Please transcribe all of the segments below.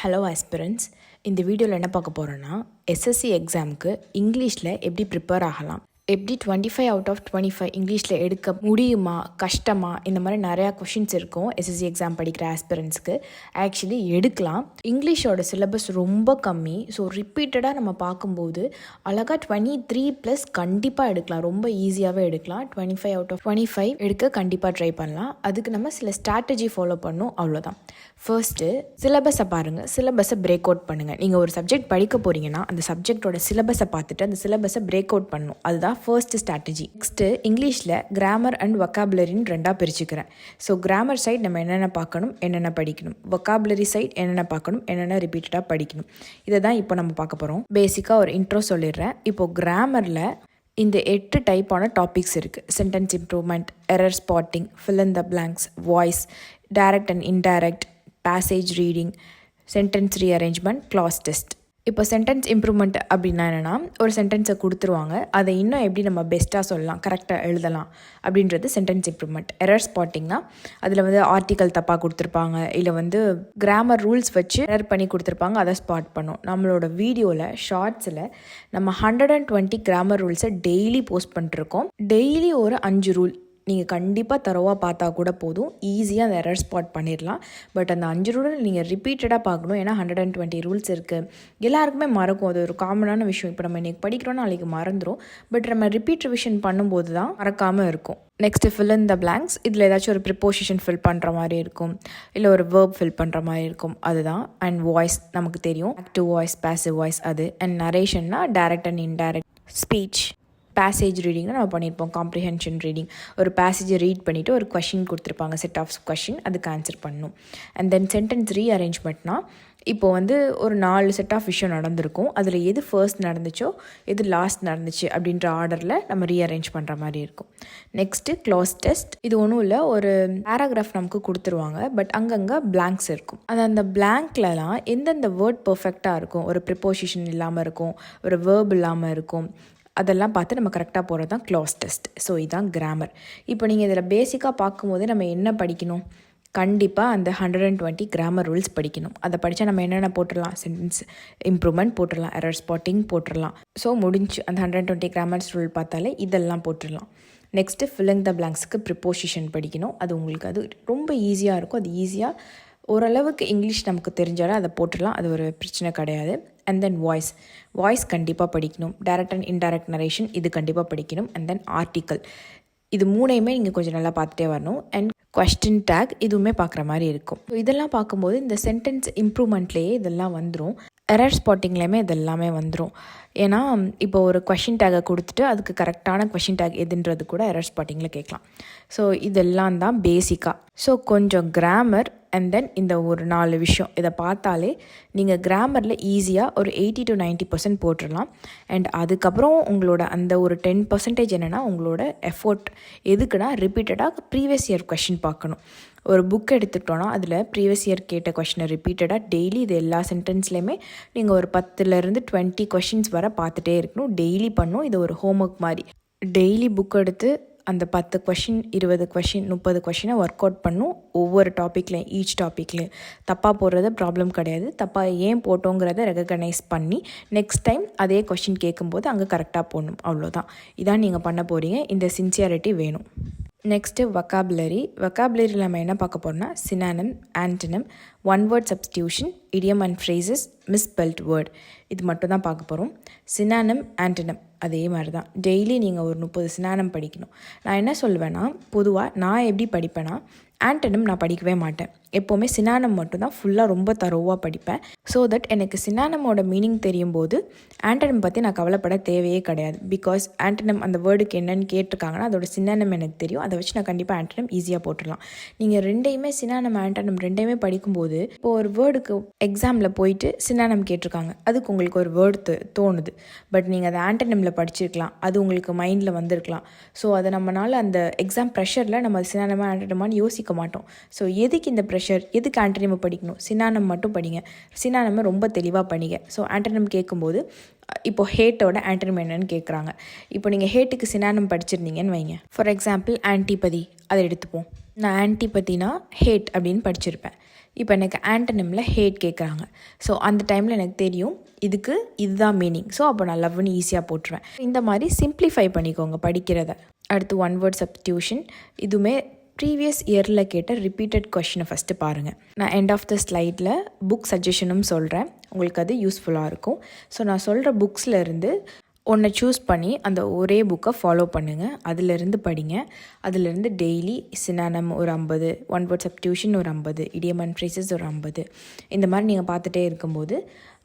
Hello aspirants. இந்த வீடியோவில் என்ன பார்க்க போகிறோன்னா, எஸ்எஸ்சி எக்ஸாமுக்கு இங்கிலீஷில் எப்படி ப்ரிப்பேர் ஆகலாம், எப்படி 25 அவுட் ஆஃப் 25 இங்கிலீஷில் எடுக்க முடியுமா, கஷ்டமா, இந்த மாதிரி நிறையா கொஷின்ஸ் இருக்கும். எஸ்எஸ்சி எக்ஸாம் படிக்கிற ஆஸ்பிரன்ஸ்க்கு ஆக்சுவலி எடுக்கலாம். இங்கிலீஷோட சிலபஸ் ரொம்ப கம்மி. ஸோ ரிப்பீட்டடாக நம்ம பார்க்கும்போது அழகாக 23+ கண்டிப்பாக எடுக்கலாம். ரொம்ப ஈஸியாகவே எடுக்கலாம். 25 அவுட் ஆஃப் 25 எடுக்க கண்டிப்பாக ட்ரை பண்ணலாம். அதுக்கு நம்ம சில ஸ்ட்ராட்டஜி ஃபாலோ பண்ணணும், அவ்வளோதான். ஃபர்ஸ்ட்டு சிலபஸை பாருங்கள், சிலபஸை பிரேக் அவுட் பண்ணுங்கள். நீங்கள் ஒரு சப்ஜெக்ட் படிக்க போகிறீங்கன்னா அந்த சப்ஜெக்டோட சிலபஸை பார்த்துட்டு அந்த சிலபஸை பிரேக் அவுட் பண்ணணும். அதுதான் ஃபர்ஸ்ட் ஸ்ட்ராட்டஜி. நெக்ஸ்ட்டு இங்கிலீஷில் கிராமர் அண்ட் வொக்காபுலரின்னு ரெண்டாக பிரிச்சுக்கிறேன். ஸோ கிராமர் சைட் நம்ம என்னென்ன பார்க்கணும், என்னென்ன படிக்கணும். வொக்காபுலரி சைட் என்னென்ன பார்க்கணும், என்னென்ன ரிப்பீட்டடாக படிக்கணும். இதை தான் இப்போ நம்ம பார்க்க போகிறோம். பேசிக்காக ஒரு இன்ட்ரோ சொல்லிடுறேன். இப்போது கிராமரில் இந்த 8 டைப்பான டாபிக்ஸ் இருக்குது. Sentence improvement, error spotting, fill in the blanks, voice, direct and indirect, passage reading, sentence rearrangement, cloze test. இப்போ சென்டென்ஸ் இம்ப்ரூவ்மெண்ட் அப்படின்னா என்னென்னா, ஒரு சென்டென்ஸை கொடுத்துருவாங்க, அதை இன்னும் எப்படி நம்ம பெஸ்ட்டாக சொல்லலாம், கரெக்டாக எழுதலாம் அப்படின்றது சென்டென்ஸ் இம்ப்ரூவ்மெண்ட். எரர் ஸ்பாட்டிங்னா அதில் ஆர்டிக்கல் தப்பாக கொடுத்துருப்பாங்க, இல்லை கிராமர் ரூல்ஸ் வச்சு எரர் பண்ணி கொடுத்துருப்பாங்க, அதை ஸ்பாட் பண்ணும். நம்மளோட வீடியோவில் ஷார்ட்ஸில் நம்ம 120 கிராமர் ரூல்ஸை டெய்லி போஸ்ட் பண்ணிட்டுருக்கோம். டெய்லி ஒரு 5 ரூல் நீங்கள் கண்டிப்பாக தரவாக பார்த்தா கூட போதும், ஈஸியாக அந்த எரர் ஸ்பாட் பண்ணிடலாம். பட் அந்த 5 ரூல் நீங்கள் ரிப்பீட்டடாக பார்க்கணும். ஏன்னா 120 ரூல்ஸ் இருக்குது. எல்லாருக்குமே மறக்கும், அது ஒரு காமனான விஷயம். இப்போ நம்ம இன்றைக்கி படிக்கிறோன்னா நாளைக்கு மறந்துடும். பட் நம்ம ரிப்பீட் ரிவிஷன் பண்ணும்போது தான் மறக்காமல் இருக்கும். Next fill in the blanks. இதில் ஏதாச்சும் ஒரு ப்ரிப்போசிஷன் ஃபில் பண்ணுற மாதிரி இருக்கும், இல்லை ஒரு வேர்ப் ஃபில் பண்ணுற மாதிரி இருக்கும், அதுதான். அண்ட் வாய்ஸ் நமக்கு தெரியும், ஆக்டிவ் வாய்ஸ், பாசிவ் வாய்ஸ் அது. அண்ட் நரேஷன்னா direct and indirect speech. Passage ரீடிங்னா நம்ம பண்ணியிருப்போம், காம்ப்ரிஹென்ஷன் ரீடிங். ஒரு பேசேஜை ரீட் பண்ணிவிட்டு ஒரு கொஷின் கொடுத்துருப்பாங்க, செட் ஆஃப் கொஷின், அதுக்கு ஆன்சர் பண்ணணும். அண்ட் தென் சென்டென்ஸ் ரீஅரேஞ்ச்மெண்ட்னா இப்போது ஒரு 4 செட் ஆஃப் விஷயம் நடந்திருக்கும், அதில் எது ஃபர்ஸ்ட் நடந்துச்சோ எது லாஸ்ட் நடந்துச்சு அப்படின்ற ஆர்டரில் நம்ம ரீஅரேஞ்ச் பண்ணுற மாதிரி இருக்கும். Next cloze test. இது ஒன்றும் இல்லை, ஒரு பேராகிராஃப் நமக்கு கொடுத்துருவாங்க, பட் அங்கங்கே பிளாங்க்ஸ் இருக்கும். அது அந்த பிளாங்க்லலாம் எந்தெந்த வேர்ட் பர்ஃபெக்டாக இருக்கும், ஒரு ப்ரிப்போசிஷன் இல்லாமல் இருக்கும், ஒரு வேர்ப் இல்லாமல் இருக்கும், அதெல்லாம் பார்த்து நம்ம கரெக்டாக போகிறது தான் கிளாஸ் டெஸ்ட். ஸோ இதுதான் கிராமர். இப்போ நீங்கள் இதில் பேசிக்காக பார்க்கும்போது நம்ம என்ன படிக்கணும், கண்டிப்பாக அந்த 120 கிராமர் ரூல்ஸ் படிக்கணும். அதை படித்தா நம்ம என்னென்ன போட்டுடலாம், சென்டென்ஸ் இம்ப்ரூவ்மெண்ட் போட்டுடலாம், எரர் ஸ்பாட்டிங் போட்டுடலாம். ஸோ முடிஞ்சு அந்த 120 கிராமர்ஸ் ரூல் பார்த்தாலே இதெல்லாம் போட்டுடலாம். நெக்ஸ்ட்டு ஃபில்லிங் த பிளாங்க்ஸுக்கு ப்ரிப்போசிஷன் படிக்கணும். அது உங்களுக்கு அது ரொம்ப ஈஸியாக இருக்கும். அது ஈஸியாக ஓரளவுக்கு இங்கிலீஷ் நமக்கு தெரிஞ்சாலும் அதை போட்டுடலாம், அது ஒரு பிரச்சனை கிடையாது. அண்ட் தென் வாய்ஸ் கண்டிப்பாக படிக்கணும். டைரக்ட் அண்ட் இன்டைரக்ட் நரேஷன் இது கண்டிப்பாக படிக்கணும். அண்ட் தென் ஆர்டிக்கல், இது 3யுமே நீங்கள் கொஞ்சம் நல்லா பார்த்துட்டே வரணும். அண்ட் கொஸ்டின் டேக் இதுவுமே பார்க்குற மாதிரி இருக்கும். ஸோ இதெல்லாம் பார்க்கும்போது இந்த சென்டென்ஸ் இம்ப்ரூவ்மெண்ட்லேயே இதெல்லாம் வந்துடும். எரர் ஸ்பாட்டிங்லேயுமே இதெல்லாமே வந்துடும். ஏன்னா இப்போ ஒரு கொஷின் டேக்கை கொடுத்துட்டு அதுக்கு கரெக்டான கொஷின் டேக் எதுன்றது கூட எரர் ஸ்பாட்டிங்கில் கேட்கலாம். ஸோ இதெல்லாம் தான் பேசிக்காக. ஸோ கொஞ்சம் கிராமர் அண்ட் தென் இந்த ஒரு 4 விஷயம் இதை பார்த்தாலே நீங்கள் கிராமரில் ஈஸியாக ஒரு 80 to 90% போட்டுடலாம். அண்ட் அதுக்கப்புறம் உங்களோட அந்த ஒரு 10% என்னென்னா உங்களோட எஃபோர்ட் எதுக்குன்னா ரிப்பீட்டடாக ப்ரீவியஸ் இயர் கொஷின் பார்க்கணும். ஒரு புக் எடுத்துக்கிட்டோன்னா அதில் ப்ரீவியஸ் இயர் கேட்ட கொஷினை ரிப்பீட்டடாக டெய்லி இது எல்லா சென்டென்ஸ்லேயுமே நீங்கள் ஒரு 10 to 20 கொஷின்ஸ் வர பார்த்துட்டே இருக்கணும். டெய்லி பண்ணணும். இது ஒரு ஹோம்ஒர்க் மாதிரி. டெய்லி புக் எடுத்து அந்த 10 கொஷின், 20 கொஷின், 30 கொஷினை ஒர்க் அவுட் பண்ணும். ஒவ்வொரு டாப்பிக்லையும், ஈச் டாப்பிக்லையும் தப்பாக போடுறது ப்ராப்ளம் கிடையாது. தப்பாக ஏன் போட்டோங்கிறத ரெகக்னைஸ் பண்ணி நெக்ஸ்ட் டைம் அதே கொஷின் கேட்கும்போது அங்கே கரெக்டாக போடணும். அவ்வளோதான். இதான் நீங்கள் பண்ண போகிறீங்க. இந்த சின்சியாரிட்டி வேணும். நெக்ஸ்ட்டு வொக்காபுலரியில் நம்ம என்ன பார்க்க போகிறோம்னா, synonym, antonym, one word substitution, idiom and phrases, misspelled word, இது மட்டும் தான் பார்க்க போகிறோம். சினானிம், ஆன்டனிம் அதே மாதிரி தான். டெய்லி நீங்கள் ஒரு 30 சினானிம் படிக்கணும். நான் என்ன சொல்வேன்னா, பொதுவாக நான் எப்படி படிப்பேன்னா, ஆன்டனிம் நான் படிக்கவே மாட்டேன். எப்போவுமே சினானிம் மட்டும்தான் ஃபுல்லாக ரொம்ப தரோவாக படிப்பேன். ஸோ தட் எனக்கு சினானிமோட மீனிங் தெரியும் போது ஆன்டனிம் பற்றி நான் கவலைப்பட தேவையே கிடையாது. பிகாஸ் ஆன்டனிம் அந்த வேர்டுக்கு என்னென்னு கேட்டிருக்காங்கன்னா அதோட சினானிம் எனக்கு தெரியும். அதை வச்சு நான் கண்டிப்பாக ஆன்டனிம் ஈஸியாக போட்டுடலாம். நீங்கள் ரெண்டையுமே சினானிம் ஆன்டனிம் ரெண்டையுமே படிக்கும்போது இப்போது ஒரு வேர்டுக்கு எக்ஸாமில் போயிட்டு சினானிம் கேட்டிருக்காங்க, அதுக்கு உங்களுக்கு ஒரு வேர்டு தோணுது. பட் நீங்கள் அதை ஆன்டனிமில் படிச்சிருக்கலாம், அது உங்களுக்கு மைண்டில் வந்திருக்கலாம். ஸோ அதை நம்மளால் அந்த எக்ஸாம் ப்ரெஷரில் நம்ம சினானிமா ஆன்டனிமான்னு யோசிக்க மாட்டோம். ஸோ எதுக்கு இந்த ப்ரெஷர், எதுக்கு ஆன்டனிமை படிக்கணும், சினானிம் மட்டும் படிங்க. சினானிமை ரொம்ப தெளிவாக படிங்க. ஸோ ஆன்டனிம் கேட்கும்போது இப்போ ஹேட்டோட ஆன்டனிம் என்னன்னு கேட்குறாங்க. இப்போ நீங்கள் ஹேட்டுக்கு சினானிம் படிச்சிருந்தீங்கன்னு வைங்க. ஃபார் எக்ஸாம்பிள் ஆன்டிபதி அதை எடுத்துப்போம். நான் ஆன்டிபதினா ஹேட் அப்படின்னு படிச்சிருப்பேன். இப்போ எனக்கு ஆண்டனிமில் ஹேட் கேட்குறாங்க. ஸோ அந்த டைமில் எனக்கு தெரியும் இதுக்கு இதுதான் மீனிங். ஸோ அப்போ நான் லவ்னு ஈஸியாக போட்டுருவேன். இந்த மாதிரி சிம்ப்ளிஃபை பண்ணிக்கோங்க படிக்கிறத. அடுத்து ஒன் வேர்ட் சப்ஸ்டியூஷன். இதுவுமே ப்ரீவியஸ் இயரில் கேட்ட ரிப்பீட்டட் கொஷினை ஃபஸ்ட்டு பாருங்கள். நான் எண்ட் ஆஃப் த ஸ்லைடில் புக் சஜஷனும் சொல்கிறேன், உங்களுக்கு அது யூஸ்ஃபுல்லாக இருக்கும். ஸோ நான் சொல்கிற புக்ஸில் இருந்து ஒன்றை சூஸ் பண்ணி அந்த ஒரே புக்கை ஃபாலோ பண்ணுங்கள். அதிலிருந்து படிங்க. அதிலிருந்து டெய்லி சினானம் ஒரு 50, ஒன் வேர்ட் சப்ஸ்டியூஷன் ஒரு 50, இடியம் அண்ட் ஃப்ரேசஸ் ஒரு 50, இந்த மாதிரி நீங்கள் பார்த்துட்டே இருக்கும்போது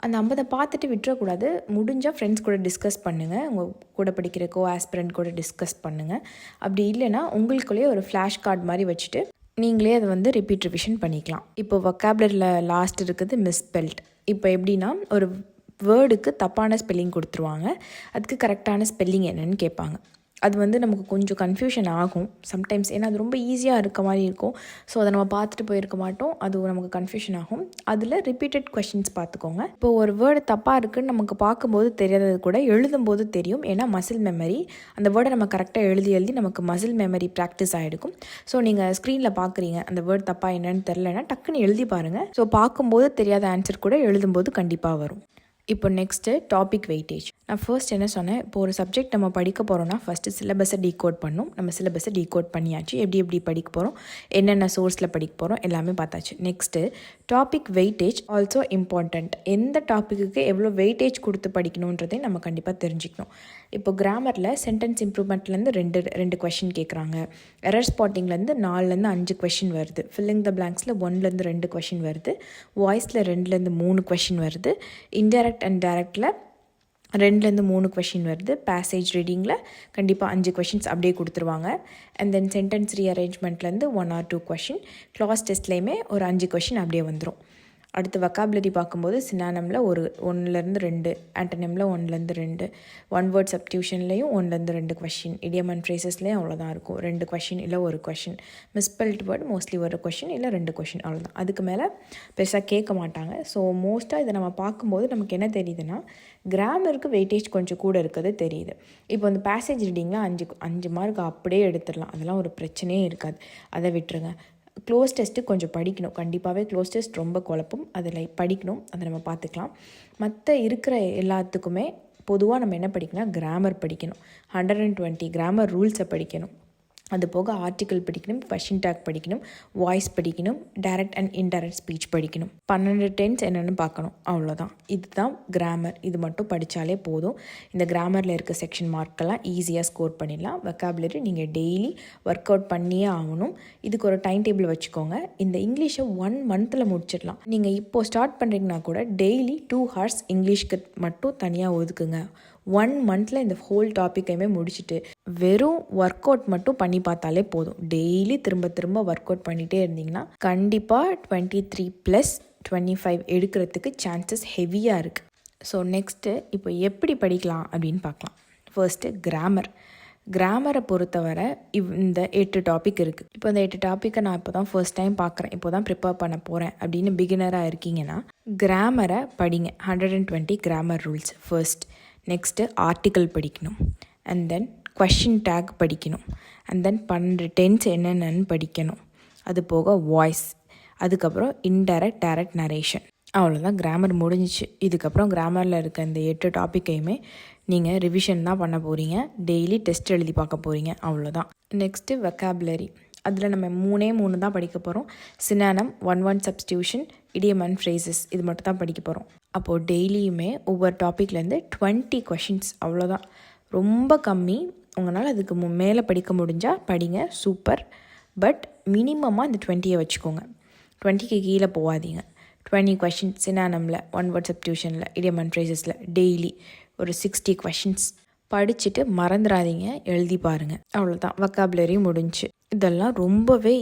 அந்த 50 பார்த்துட்டு விட்டுறக்கூடாது. முடிஞ்சால் ஃப்ரெண்ட்ஸ் கூட டிஸ்கஸ் பண்ணுங்கள், உங்கள் கூட படிக்கிற ஆஸ்பிரண்ட் கூட டிஸ்கஸ் பண்ணுங்கள். அப்படி இல்லைன்னா உங்களுக்குள்ளேயே ஒரு ஃப்ளாஷ் கார்டு மாதிரி வச்சுட்டு நீங்களே அதை வந்து ரிப்பீட் ரிவிஷன் பண்ணிக்கலாம். இப்போ வொக்காபுலரியில் லாஸ்ட் இருக்குது மிஸ்பெல்ட். இப்போ எப்படின்னா ஒரு வேர்டுக்கு தப்பான ஸ்பெல்லிங் கொடுத்துருவாங்க, அதுக்கு கரெக்டான ஸ்பெல்லிங் என்னன்னு கேட்பாங்க. அது வந்து நமக்கு கொஞ்சம் கன்ஃபியூஷன் ஆகும் சம்டைம்ஸ், ஏன்னா அது ரொம்ப ஈஸியாக இருக்க மாதிரி இருக்கும். ஸோ அதை நம்ம பார்த்துட்டு போயிருக்க மாட்டோம், அது நமக்கு கன்ஃபியூஷன் ஆகும். அதில் ரிப்பீட்டட் கொஷின்ஸ் பார்த்துக்கோங்க. இப்போ ஒரு வேர்டு தப்பாக இருக்குதுன்னு நமக்கு பார்க்கும்போது தெரியாதது கூட எழுதும்போது தெரியும், ஏன்னா மசில் மெமரி. அந்த வேர்டை நம்ம கரெக்டாக எழுதி நமக்கு மசில் மெமரி ப்ராக்டிஸ் ஆகிருக்கும். ஸோ நீங்கள் ஸ்க்ரீனில் பார்க்குறீங்க அந்த வேர்டு தப்பாக என்னன்னு தெரிலனா டக்குன்னு எழுதி பாருங்கள். ஸோ பார்க்கும்போது தெரியாத ஆன்சர் கூட எழுதும்போது கண்டிப்பாக வரும். இப்போ நெக்ஸ்ட்டு டாபிக் வெயிட்டேஜ். நான் ஃபர்ஸ்ட் என்ன சொன்னேன், இப்போ ஒரு சப்ஜெக்ட் நம்ம படிக்க போகிறோன்னா ஃபஸ்ட்டு சிலபஸை டீகோட் பண்ணணும். நம்ம சிலபஸை டீகோட் பண்ணியாச்சு, எப்படி படிக்க போகிறோம், என்னென்ன சோர்ஸில் படிக்க போகிறோம் எல்லாமே பார்த்தாச்சு. Next topic weightage also important. எந்த டாப்பிக்கு எவ்வளோ வெயிட்டேஜ் கொடுத்து படிக்கணுன்றதை நம்ம கண்டிப்பாக தெரிஞ்சுக்கணும். இப்போ கிராமரில் சென்டென்ஸ் இம்ப்ரூவ்மெண்ட்லேருந்து ரெண்டு கொஷின் கேட்குறாங்க. எரர் ஸ்பாட்டிங்லேருந்து 4லேருந்து 5 கொஷின் வருது. ஃபில்லிங் த பிளாங்க்ஸில் 1லேருந்து 2 கொஷின் வருது. வாய்ஸில் 2லேருந்து 3 கொஷின் வருது. இன்டைரக்ட் அண்ட் டைரக்டில் 2லேருந்து 3 கொஷின் வருது. பேசேஜ் ரீடிங்கில் கண்டிப்பாக 5 கொஷின்ஸ் அப்படியே கொடுத்துருவாங்க. அண்ட் தென் சென்டென்ஸ் ரீஅரேஞ்ச்மெண்ட்லேருந்து 1 or 2 கொஷின். கிளாஸ் டெஸ்ட்லேயுமே ஒரு 5 கொஷின் அப்படியே வந்துடும். அடுத்து வொக்காபுலரி பார்க்கும்போது சினானமில் 1லேருந்து 2, ஆண்டனிமில் 1லேருந்து 2, ஒன் வேர்ட் சப்ஸ்டியூஷன்லேயும் 1லேருந்து 2 கொஷின், இடியம் அண்ட் ஃப்ரேசஸ்லேயும் அவ்வளோதான் இருக்கும், 2 கொஷின் இல்லை 1 question. Misspelt word mostly 1 question இல்லை 2 கொஷின், அவ்வளோதான். அதுக்கு மேலே பெருசாக கேட்க மாட்டாங்க. ஸோ மோஸ்ட்டாக இதை நம்ம பார்க்கும்போது நமக்கு என்ன தெரியுதுன்னா, கிராமருக்கு வெயிட்டேஜ் கொஞ்சம் கூட இருக்கிறது தெரியுது. இப்போ அந்த பேசேஜ் ரீடிங்கில் 5 மார்க் அப்படியே எடுத்துடலாம், அதெல்லாம் ஒரு பிரச்சனையே இருக்காது, அதை விட்டுருங்க. க்ளோஸ் டெஸ்ட்டு கொஞ்சம் படிக்கணும், கண்டிப்பாகவே க்ளோஸ் டெஸ்ட் ரொம்ப குழப்பம், அதில் படிக்கணும், அதை நம்ம பார்த்துக்கலாம். மற்ற இருக்கிற எல்லாத்துக்குமே பொதுவாக நம்ம என்ன படிக்கணும்னா கிராமர் படிக்கணும். 120 கிராமர் ரூல்ஸை படிக்கணும். அது போக ஆர்டிக்கல் படிக்கணும், கொஷின் டேக் படிக்கணும், வாய்ஸ் படிக்கணும், டைரக்ட் அண்ட் இன்டைரக்ட் ஸ்பீச் படிக்கணும். 12 டென்ஸ் என்னென்னு பார்க்கணும், அவ்வளோதான். இதுதான் கிராமர். இது மட்டும் படித்தாலே போதும். இந்த கிராமரில் இருக்க செக்ஷன் மார்க்கெல்லாம் ஈஸியாக ஸ்கோர் பண்ணிடலாம். வொக்காபுலரி நீங்கள் டெய்லி ஒர்க் அவுட் பண்ணியே ஆகணும். இதுக்கு ஒரு டைம் டேபிள் வச்சுக்கோங்க. இந்த இங்கிலீஷை 1 மந்தில் முடிச்சிடலாம். நீங்கள் இப்போது ஸ்டார்ட் பண்ணுறீங்கன்னா கூட டெய்லி 2 hours இங்கிலீஷ்க்கு மட்டும் தனியாக ஒதுக்குங்க. 1 மந்தில் இந்த ஹோல் டாப்பிக்கையுமே முடிச்சுட்டு வெறும் ஒர்க் அவுட் மட்டும் பண்ணி பார்த்தாலே போதும். டெய்லி திரும்ப ஒர்க் அவுட் பண்ணிகிட்டே இருந்தீங்கன்னா கண்டிப்பாக 23+25 எடுக்கிறதுக்கு சான்சஸ் ஹெவியாக இருக்குது. ஸோ நெக்ஸ்ட்டு இப்போ எப்படி படிக்கலாம் அப்படின்னு பார்க்கலாம். ஃபர்ஸ்ட்டு கிராமரை பொறுத்தவரை இந்த 8 டாபிக் இருக்குது. இப்போ இந்த 8 டாப்பிக்கை நான் இப்போ தான் ஃபர்ஸ்ட் டைம் பார்க்குறேன், இப்போ தான் ப்ரிப்பேர் பண்ண போகிறேன் அப்படின்னு பிகினராக இருக்கீங்கன்னா கிராமரை படிங்க. 120 grammar rules first. Next article படிக்கணும், அண்ட் தென் கொஷின் டேக் படிக்கணும், அண்ட் தென் 12 டென்ஸ் என்னென்னு படிக்கணும். அது போக வாய்ஸ், அதுக்கப்புறம் இன்டைரக்ட் டைரக்ட் நரேஷன். அவ்வளோதான், கிராமர் முடிஞ்சிச்சு. இதுக்கப்புறம் கிராமரில் இருக்க இந்த 8 டாப்பிக்கையுமே நீங்கள் ரிவிஷன் தான் பண்ண போகிறீங்க, டெய்லி டெஸ்ட் எழுதி பார்க்க போகிறீங்க, அவ்வளோதான். Next vocabulary. அதில் நம்ம 3 தான் படிக்க போகிறோம். Synonym, one word substitution, idiom and phrases, இது மட்டும் தான் படிக்க போகிறோம். அப்போது டெய்லியுமே ஒவ்வொரு டாப்பிக்லேருந்து 20 கொஷின்ஸ், அவ்வளோதான். ரொம்ப கம்மி. உங்களால் அதுக்கு மேலே படிக்க முடிஞ்சால் படிங்க, சூப்பர். பட் மினிமமாக இந்த 20 வச்சுக்கோங்க, 20க்கு கீழே போகாதீங்க. 20 கொஷின்ஸ் சினானமில், ஒன் வேர்ட் சப்ஸ்டியூஷனில், இடியம் அண்ட் ஃப்ரேசஸில் டெய்லி ஒரு 60 கொஷின்ஸ் படிச்சுட்டு மறந்துடாதீங்க, எழுதி பாருங்கள், அவ்வளோதான். வொக்காபுலரி முடிஞ்சு. இதெல்லாம் ரொம்பவே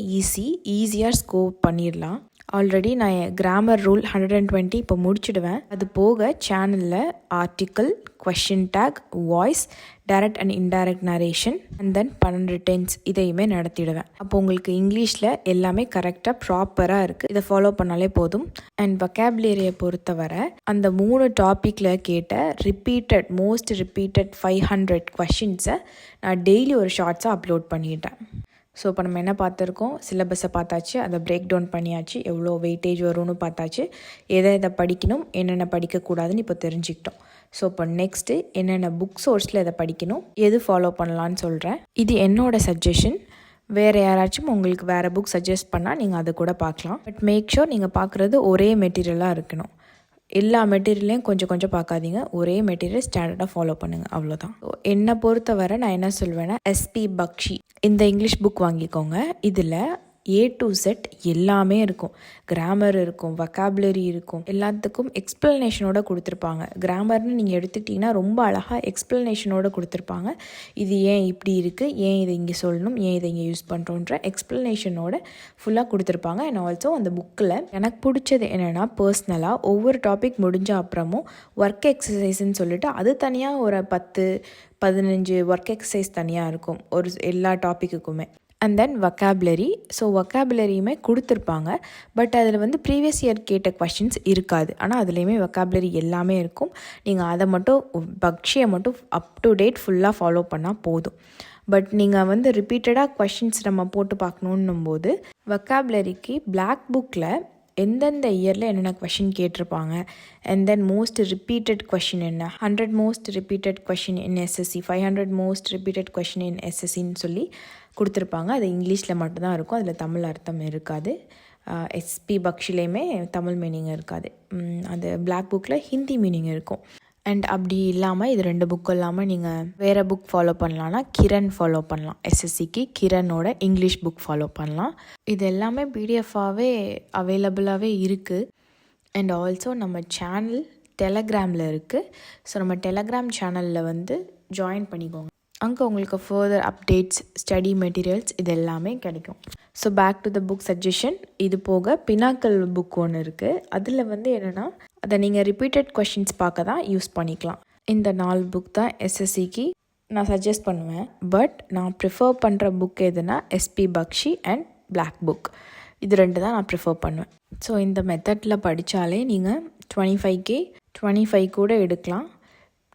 ஈஸியாக ஸ்கோர் பண்ணிடலாம். ஆல்ரெடி நான் கிராமர் ரூல் 120 இப்போ முடிச்சுடுவேன். அது போக சேனலில் article, question tag, voice, direct and indirect narration, and then 12 tense இதையுமே நடத்திடுவேன். அப்போ உங்களுக்கு இங்கிலீஷில் எல்லாமே கரெக்டாக ப்ராப்பராக இருக்குது. இதை ஃபாலோ பண்ணாலே போதும். அண்ட் வொக்காபுலரியை பொறுத்தவரை அந்த 3 டாப்பிக்கில் கேட்ட மோஸ்ட் ரிப்பீட்டட் 500 கொஷின்ஸை நான் டெய்லி ஒரு ஷார்ட்ஸாக அப்லோட் பண்ணிட்டேன். ஸோ இப்போ நம்ம என்ன பார்த்துருக்கோம், சிலபஸை பார்த்தாச்சு, அதை பிரேக் டவுன் பண்ணியாச்சு, எவ்வளோ வெயிட்டேஜ் வரும்னு பார்த்தாச்சு, எதை படிக்கணும் என்னென்ன படிக்கக்கூடாதுன்னு இப்போ தெரிஞ்சுக்கிட்டோம். ஸோ இப்போ நெக்ஸ்ட்டு என்னென்ன புக் சோர்ஸில் எதை படிக்கணும், எது ஃபாலோ பண்ணலான்னு சொல்கிறேன். இது என்னோட சஜஷன். வேறு யாராச்சும் உங்களுக்கு வேறு புக் சஜஸ்ட் பண்ணால் நீங்கள் அதை கூட பார்க்கலாம். பட் மேக் ஷூர் நீங்கள் பார்க்குறது ஒரே மெட்டீரியலாக இருக்கணும். எல்லா மெட்டீரியலையும் கொஞ்சம் கொஞ்சம் பார்க்காதீங்க, ஒரே மெட்டீரியல் ஸ்டாண்டர்டாக ஃபாலோ பண்ணுங்கள், அவ்வளோதான். என்னை பொறுத்தவரை நான் என்ன சொல்வேன்னா, எஸ்பி பக்ஷி இந்த இங்கிலீஷ் புக் வாங்கிக்கோங்க. இதில் A to Z எல்லாமே இருக்கும். கிராமர் இருக்கும், வொக்காபுலரி இருக்கும், எல்லாத்துக்கும் எக்ஸ்ப்ளனேஷனோட கொடுத்துருப்பாங்க. கிராமர்னு நீங்கள் எடுத்துக்கிட்டிங்கன்னா ரொம்ப அழகாக எக்ஸ்ப்ளனேஷனோட கொடுத்துருப்பாங்க. இது ஏன் இப்படி இருக்குது, ஏன் இதை இங்கே சொல்லணும், ஏன் இதை இங்கே யூஸ் பண்ணுறோன்ற எக்ஸ்ப்ளனேஷனோட ஃபுல்லாக கொடுத்துருப்பாங்க. அண்ட் ஆல்சோ அந்த புக்கில் எனக்கு பிடிச்சது என்னென்னா, பர்சனலாக ஒவ்வொரு டாபிக் முடிஞ்ச அப்புறமும் ஒர்க் எக்ஸசைஸ்ன்னு சொல்லிட்டு அது தனியாக ஒரு 10-15 ஒர்க் எக்ஸசைஸ் தனியாக இருக்கும் ஒரு எல்லா டாப்பிக்குக்குமே. And then vocabulary. ஸோ வொக்காபுலரியுமே கொடுத்துருப்பாங்க. பட் அதில் வந்து ப்ரீவியஸ் இயர் கேட்ட கொஷின்ஸ் இருக்காது. ஆனால் அதுலேயுமே வொக்காபுலரி எல்லாமே இருக்கும். நீங்கள் அதை மட்டும் பக்ஷியை மட்டும் அப் டு டேட் ஃபுல்லாக ஃபாலோ பண்ணால் போதும். பட் நீங்கள் வந்து ரிப்பீட்டடாக கொஷின்ஸ் நம்ம போட்டு பார்க்கணுன்னும் போது வொக்காபுலரிக்கு பிளாக் புக்கில் எந்தெந்த இயரில் என்னென்ன கொஷின் கேட்டிருப்பாங்க, and then most repeated question என்ன, 100 most repeated question in SSC, 500 most repeated question in எஸ்எஸ்சின்னு சொல்லி கொடுத்துருப்பாங்க. அது இங்கிலீஷில் மட்டும்தான் இருக்கும், அதில் தமிழ் அர்த்தம் இருக்காது. எஸ்பி பக்ஷிலையுமே தமிழ் மீனிங் இருக்காது. அந்த பிளாக் புக்கில் ஹிந்தி மீனிங் இருக்கும். அண்ட் அப்படி இல்லாமல் இது 2 புக்கு இல்லாமல் நீங்கள் வேறு புக் ஃபாலோ பண்ணலான்னா கிரண் ஃபாலோ பண்ணலாம். எஸ்எஸ்சிக்கு கிரணோட இங்கிலீஷ் புக் ஃபாலோ பண்ணலாம். இது எல்லாமே பிடிஎஃபாகவே அவைலபிளாகவே இருக்குது. அண்ட் ஆல்சோ நம்ம சேனல் டெலகிராமில் இருக்குது. ஸோ நம்ம டெலகிராம் சேனலில் வந்து ஜாயின் பண்ணிக்கோங்க. அங்கே உங்களுக்கு ஃபர்தர் அப்டேட்ஸ், ஸ்டடி மெட்டீரியல்ஸ் இது எல்லாமே கிடைக்கும். So back to the book suggestion. இது போக பினாக்கல் புக் ஒன்று இருக்குது. அதில் வந்து என்னென்னா, அதை நீங்கள் ரிப்பீட்டட் கொஷின்ஸ் பார்க்க தான் யூஸ் பண்ணிக்கலாம். இந்த 4 புக் தான் எஸ்எஸ்சிக்கு நான் சஜஸ்ட் பண்ணுவேன். பட் நான் ப்ரிஃபர் பண்ணுற புக் எதுனா SP Bakshi and black book. இது 2 தான் நான் ப்ரிஃபர் பண்ணுவேன். ஸோ இந்த மெத்தடில் படித்தாலே நீங்கள் 25 கூட எடுக்கலாம்.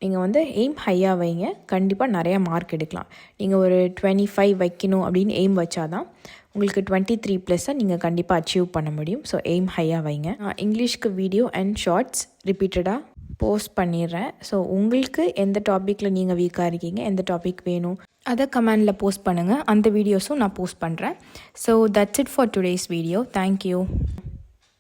நீங்கள் வந்து எய்ம் ஹையாக வைங்க, கண்டிப்பாக நிறையா மார்க் எடுக்கலாம். நீங்கள் ஒரு 25 வைக்கணும் அப்படின்னு எய்ம் வச்சாதான் உங்களுக்கு 23+ நீங்கள் கண்டிப்பாக அச்சீவ் பண்ண முடியும். ஸோ எய்ம் ஹையாக வைங்க. நான் இங்கிலீஷ்க்கு வீடியோ அண்ட் ஷார்ட்ஸ் ரிப்பீட்டடாக போஸ்ட் பண்ணிடுறேன். ஸோ உங்களுக்கு எந்த டாப்பிக்கில் நீங்கள் வீக்காக இருக்கீங்க, எந்த டாபிக் வேணும் அதை கமெண்டில் போஸ்ட் பண்ணுங்கள். அந்த வீடியோஸும் நான் போஸ்ட் பண்ணுறேன். So that's it for today's video. Thank you.